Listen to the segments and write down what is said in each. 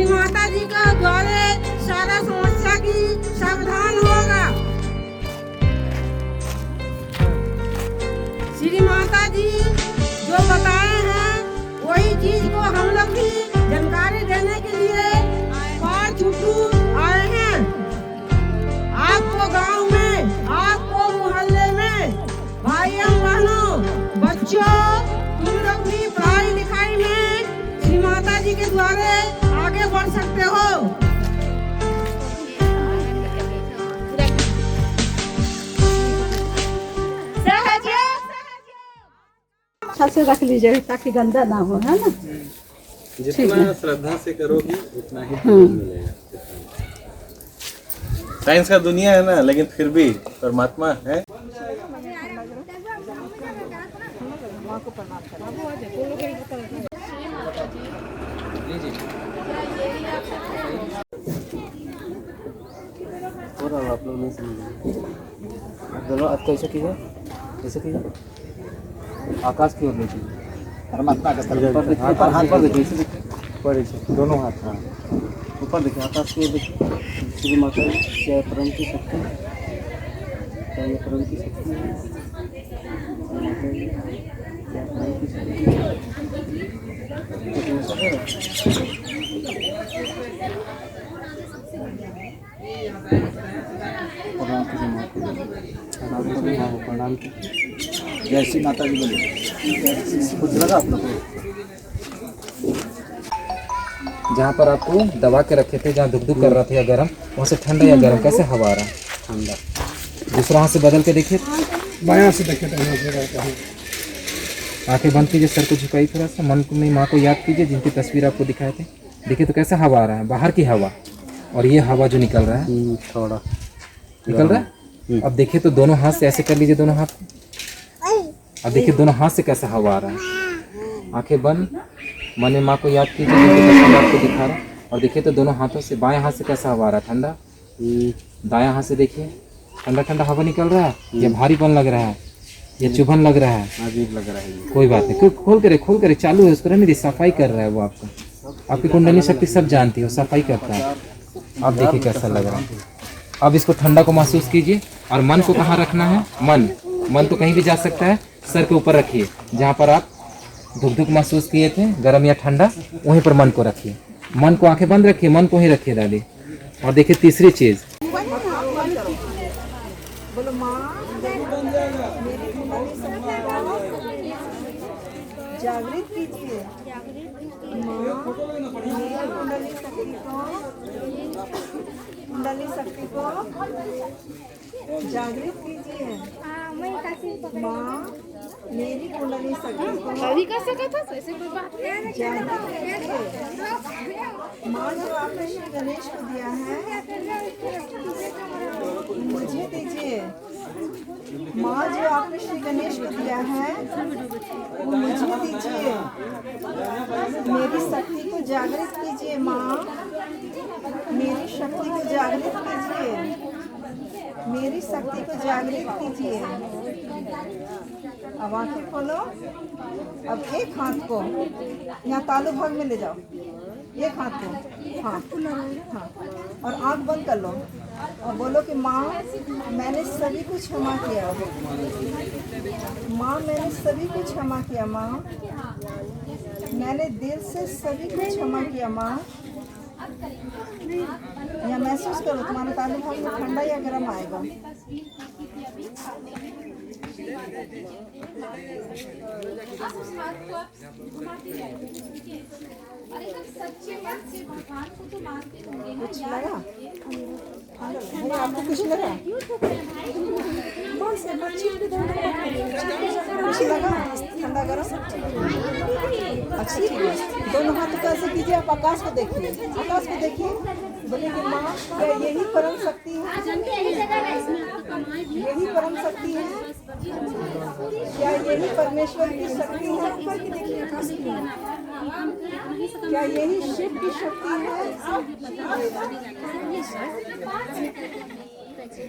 माता जी का द्वारे सारा समस्या की समाधान होगा। श्री माता जी जो बताए हैं वही चीज को हम लोग भी जानकारी देने के लिए पार छुट्टू आए हैं। आपको गांव में, आपको मोहल्ले में, भाइयों बहनों, बच्चों, तुम लोग भी पढ़ाई लिखाई में श्री माता जी के द्वारे आगे बढ़ सकते हो। अच्छा से रख लीजिए ताकि गंदा ना हो, है ना। जितना श्रद्धा से करोगी उतना ही मिलेगा। साइंस का दुनिया है ना, लेकिन फिर भी परमात्मा है। और आप लोग नहीं समझे दोनों कैसे कीजिए, कैसे कीजिए, आकाश की ओर देखिए, परमात्मा का ऊपर हाथ पर देखिए, ऊपर दोनों हाथ, हाँ ऊपर देखिए, आकाश की ओर देखिए। श्री माता जय परम की शक्ति, जय परम की शक्ति, जय परम की शक्ति। प्रणाम की जय श्री माता जी बोले। कुछ लगा आप लोग को? जहाँ पर आपको दबा के रखे थे, जहाँ दुख कर रहा था या गर्म, वहाँ से ठंडा या गर्म कैसे हवा आ रहा है? ठंडा। दूसरा हाथ से बदल के देखिए, बायां से देखिए, आंखें बंद कीजिए, सर को झुकाइए थोड़ा सा, मन में माँ को याद कीजिए जिनकी तस्वीर आपको दिखाए थे। देखिए तो कैसा हवा आ रहा है, बाहर की हवा, और ये हवा जो निकल रहा है थोड़ा निकल रहा है। अब देखिए तो दोनों हाथ से ऐसे कर लीजिए, दोनों हाथ। अब देखिए दोनों हाथ से कैसा हवा आ रहा है। आंखें बंद, मन में माँ को याद कीजिए जिनकी आपको दिखा रहा है, और देखिए तो दोनों हाथों से, बाएं हाथ से कैसा हवा आ रहा है, ठंडा। दायां हाथ से देखिए, ठंडा ठंडा हवा निकल रहा है, या भारीपन लग रहा है, या चुभन लग रहा है, अजीब लग रहा है। कोई बात नहीं, खोल करे चालू है उसको, नहीं सफाई कर रहा है वो आपका। आपकी कुंडली शक्ति सब जानती है, सफाई करता है। अब देखिए कैसा लग रहा है। अब इसको ठंडा को महसूस कीजिए, और मन को कहाँ रखना है? मन तो कहीं भी जा सकता है, सर के ऊपर रखिए, जहाँ पर आप धुक महसूस किए थे, गर्म या ठंडा, वहीं पर मन को रखिए। मन को आंखें बंद रखिए, मन को ही रखिए दादी। और देखिए तीसरी चीज, जागृत कीजिए कुंडली शक्ति को जागृत कीजिए। माँ मेरी कुंडली शक्ति को जागृत कीजिए। माँ जो आपने श्री गणेश को दिया है मुझे दीजिए। माँ जो आपने श्री गणेश को दिया है वो मुझे दीजिए। मेरी शक्ति को जागृत कीजिए। माँ मेरी शक्ति को जागृत कीजिए। मेरी शक्ति को जागृत कीजिए। अब आंखें खोलो। अब एक हाथ को यहाँ तालु भाग में ले जाओ, एक हाथ को, हाँ हाँ, और आंख बंद कर लो और बोलो कि माँ मैंने सभी को क्षमा किया। माँ मैंने सभी को क्षमा किया। माँ मैंने दिल से सभी को क्षमा किया। माँ या महसूस करो तुम्हारे तालु भाग में ठंडा या गर्म आएगा। कुछ लगा? आपको कुछ लगा? कुछ लगा? ठंडा गर्म? अच्छा ठीक है। दोनों हाथ को ऐसे कीजिए। आप आकाश को देखिए, आकाश को देखिए। बोले कि माँ क्या यही परम शक्ति है? यही परम शक्ति है? क्या यही परमेश्वर की शक्ति है? क्या यही शिव की शक्ति है? अब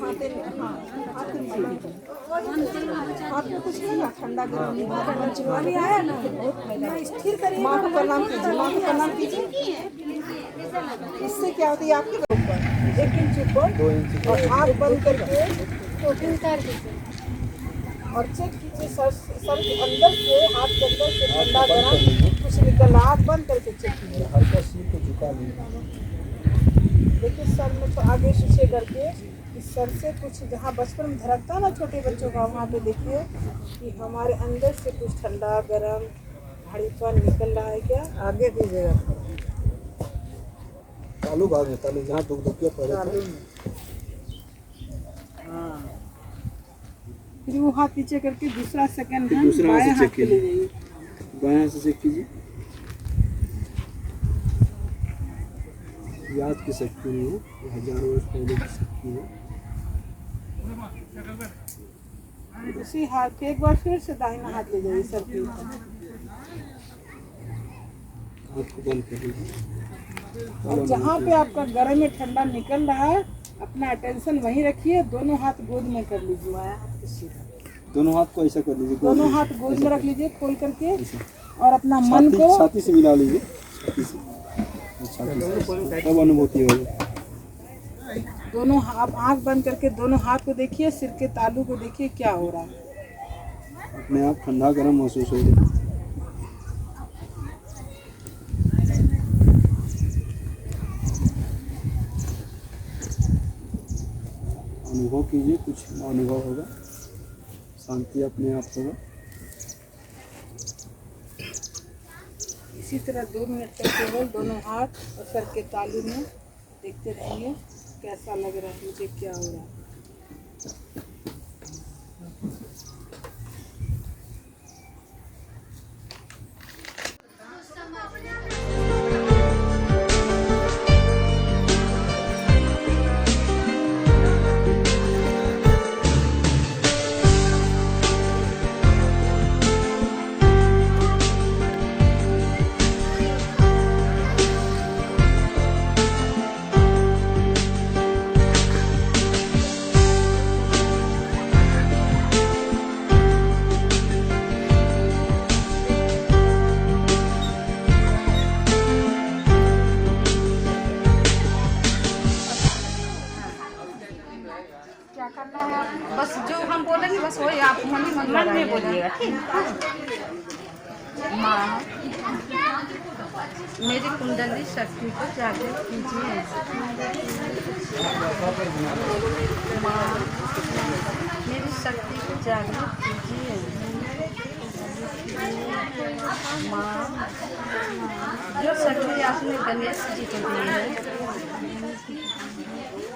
हाथे में आपको कुछ लगा ठंडा गर्म अभी आया ना स्थिर करिए। माँ को प्रणाम कीजिए, माँ को प्रणाम कीजिए। इससे क्या होती है आपके ऊपर 1 इंच ऊपर और आँख बंद करके और चेक कीजिए सर के अंदर से, हाथ के अंदर से ठंडा गर्म कुछ निकल रहा, आँख बंद करके चेक कीजिए। हल्का सिर को झुका लीजिए, देखिए सर में तो आगे पीछे करके इस सर से कुछ जहाँ बचपन में धड़कता है ना छोटे बच्चों का, वहाँ पे देखिए कि हमारे अंदर से कुछ ठंडा गर्म भारीपन निकल रहा है। क्या आगे कीजिएगा, तालू भाग है, तालू जहाँ दुखिया पड़े थे। हाँ, फिर वो हाथ नीचे करके दूसरा सेकंड दूसरा हाथ से चेक ले कीजिए, जाइए। बाएं हाथ से चेक कीजिए। याद की शक्ति नहीं है, ये हजारों वर्ष पहले की शक्ति है। उसी हाथ एक बार फिर से दाहिना हाथ ले जाइए सर के ऊपर हाथ को बंद कर लीजिए। और जहाँ पे आपका गर्म में ठंडा निकल रहा है अपना अटेंशन वहीं रखिए। दोनों हाथ गोद में कर लीजिए, बायां हाथ के सीधा, दोनों हाथ को ऐसा कर लीजिए, दोनों हाथ गोद में रख लीजिए खोल करके और अपना मन को छाती से मिला लीजिए, छाती से तब अनुभूति होगी। दोनों आप आँख बंद करके दोनों हाथ को देखिए, सिर के तालू को देखिए क्या हो रहा है। अपने आप ठंडा गर्म महसूस होगा। अनुभव कीजिए, कुछ अनुभव होगा, शांति अपने आप होगा। इसी तरह 2 मिनट तक केवल दोनों हाथ और सर के तालू में देखते रहेंगे कैसा लग रहा है, मुझे क्या हो रहा है। बस जो हम बोलेंगे बस वही आप मन ही मन में बोलिएगा, ठीक है। माँ मेरी कुंडली शक्ति को जागृत कीजिए। माँ मेरी शक्ति को जागृत कीजिए। माँ जो शक्ति आपने गणेश जी को दी है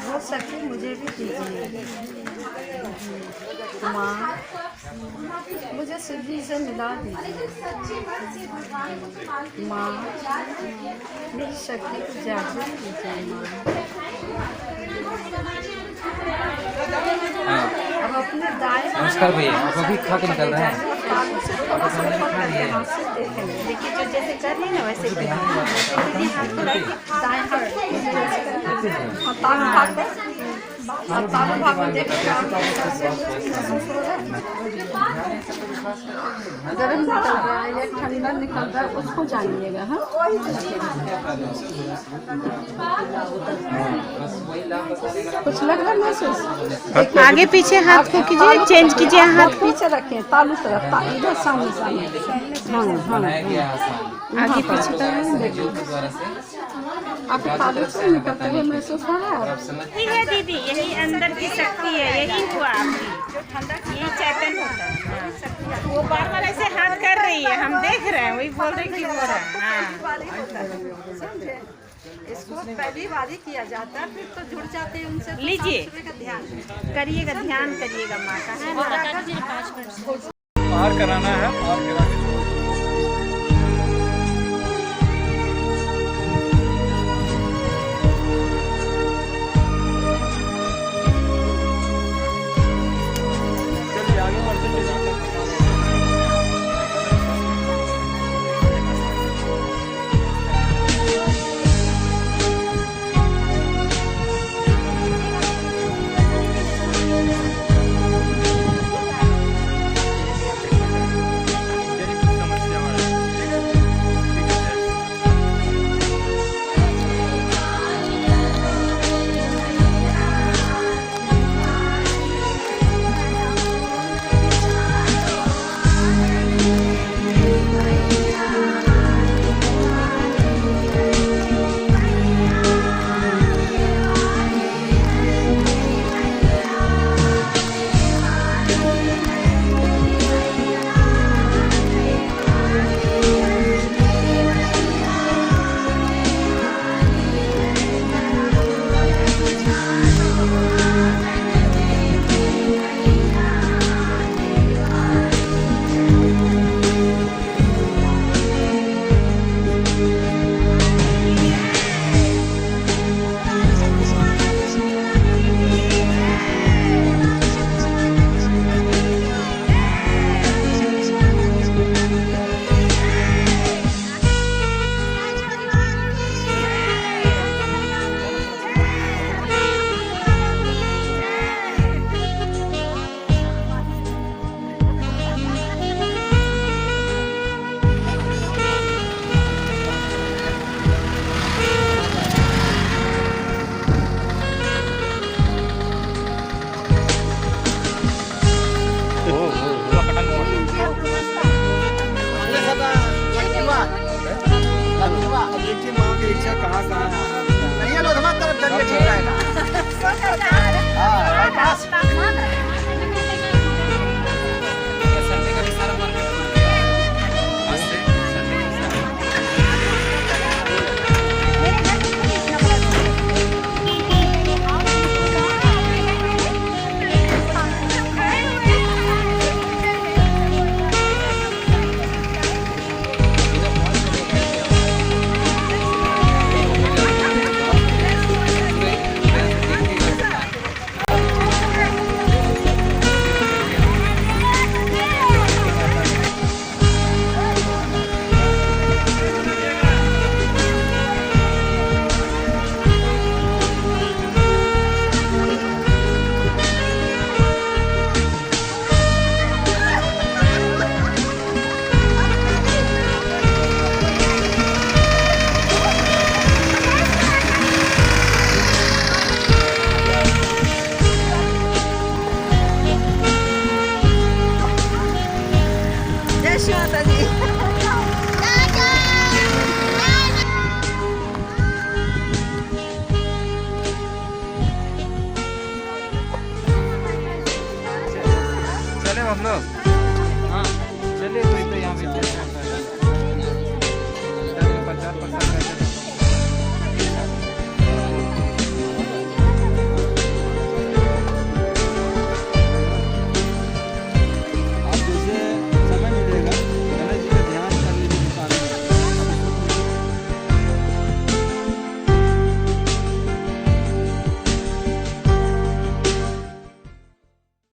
वो शक्ति मुझे भी दीजिए। माँ मुझे सिद्धि से मिला दीजिए। माँ मेरी शक्ति को जागृत कीजिए। माँ अब अपने दाएं नमस्कार भैया, आप अभी खा के निकल रहे हैं। देखिए जो जैसे कर रही है ना वैसे दाएं हाथ को दाएं हाथ तालू भाग में देखिए गर्म निकल रहा है या ठंडा निकल रहा है उसको जानिएगा। हाँ कुछ लग रहा है महसूस? आगे पीछे हाथ को कीजिए, चेंज कीजिए हाथ को। पीछे रखें तालू तरफ, इधर सामने सामने। हाँ हाँ आगे पीछे देखिए आपके तालू से निकलते हुए महसूस हो रहा है। यही है दीदी, यही अंदर की शक्ति है, यही हुआ आपकी, यही चैतन्य होता है। वो बार बार ऐसे हाथ कर रही है, हम देख रहे हैं, वही बोल रही कि हो रहा है। हाँ इसको पहली बारी किया जाता है, फिर तो जुड़ जाते हैं उनसे। लीजिए ध्यान करिएगा, ध्यान करिएगा माँ का। बाहर कराना है, बाहर करा के हाँ चलिए, तो यहाँ पे चलते हैं, प्रचार प्रसार